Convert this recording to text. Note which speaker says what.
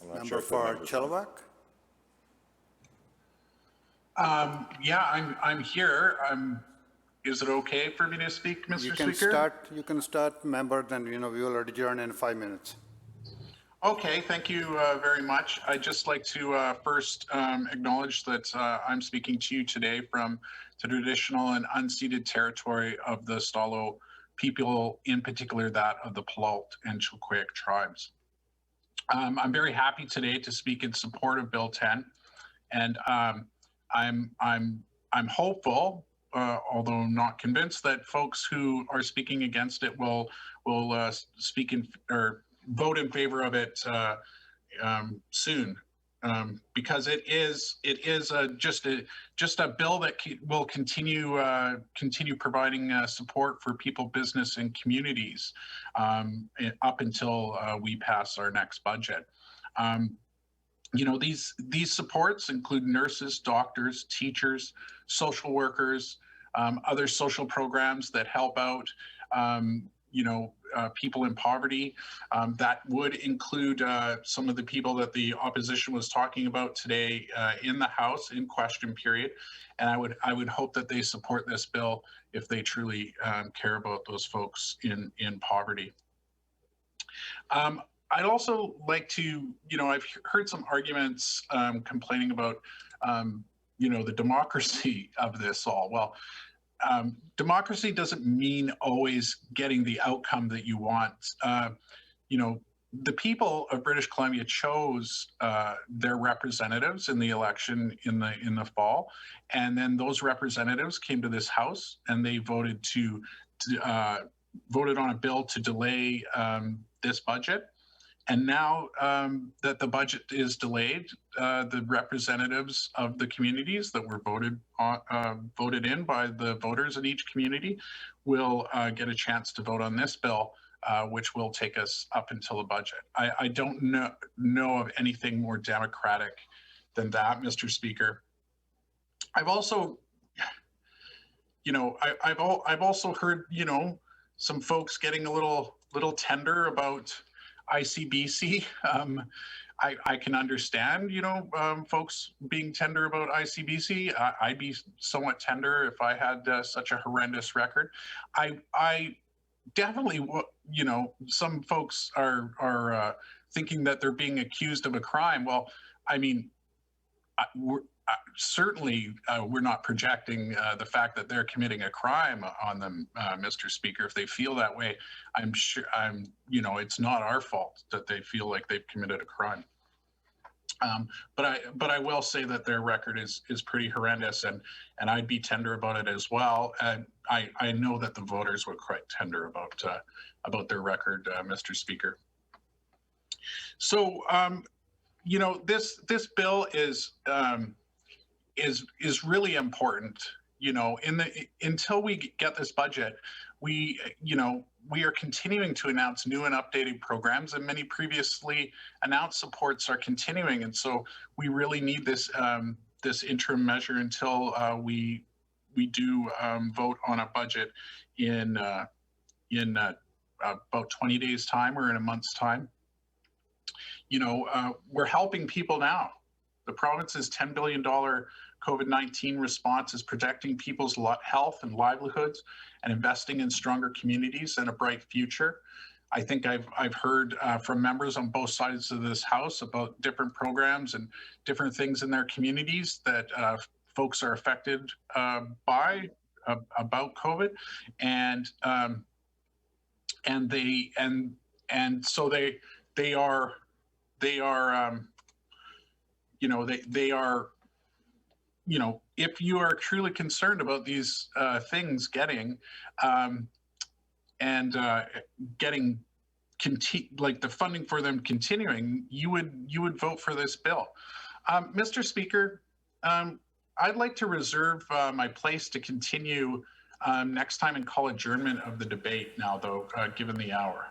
Speaker 1: I'm not
Speaker 2: Member
Speaker 1: sure if the
Speaker 2: for
Speaker 1: members are-
Speaker 2: Chilliwack?
Speaker 3: Yeah, I'm here. Is it okay for me to speak, Mr. Speaker?
Speaker 2: You can start, member, then, we will adjourn in 5 minutes.
Speaker 3: Okay, thank you very much. I'd just like to first acknowledge that I'm speaking to you today from the traditional and unceded territory of the Stalo people, in particular that of the Palaut and Chilkoyak tribes. I'm very happy today to speak in support of Bill 10, and I'm hopeful, although not convinced, that folks who are speaking against it will speak in or vote in favor of it soon, because it is just a bill that will continue providing support for people, business, and communities up until we pass our next budget. These supports include nurses, doctors, teachers, social workers, other social programs that help out, people in poverty. That would include some of the people that the opposition was talking about today in the House in question period. And I would hope that they support this bill if they truly care about those folks in poverty. I'd also like to, I've heard some arguments complaining about, the democracy of this all. Well, democracy doesn't mean always getting the outcome that you want. The people of British Columbia chose their representatives in the election in the fall, and then those representatives came to this House and they voted voted on a bill to delay this budget. And now that the budget is delayed, the representatives of the communities that were voted in by the voters in each community will get a chance to vote on this bill, which will take us up until the budget. I don't know of anything more democratic than that, Mr. Speaker. I've also, I've also heard, some folks getting a little tender about ICBC. I can understand, folks being tender about ICBC. I'd be somewhat tender if I had such a horrendous record. I definitely, some folks are thinking that they're being accused of a crime. Well, I mean, certainly we're not projecting the fact that they're committing a crime on them, Mr. Speaker. If they feel that way, I'm sure it's not our fault that they feel like they've committed a crime. But I will say that their record is pretty horrendous, and I'd be tender about it as well. And I know that the voters were quite tender about their record, Mr. Speaker. So this bill is really important. Until we get this budget, we are continuing to announce new and updated programs, and many previously announced supports are continuing. And so we really need this this interim measure until we do vote on a budget in about 20 days time or in a month's time. We're helping people now. The province's $10 billion COVID-19 response is protecting people's health and livelihoods and investing in stronger communities and a bright future. I think I've heard from members on both sides of this House about different programs and different things in their communities that folks are affected by about COVID, and so they are if you are truly concerned about these things getting like the funding for them continuing, you would vote for this bill. Mr. Speaker, I'd like to reserve my place to continue next time and call adjournment of the debate now, though, given the hour.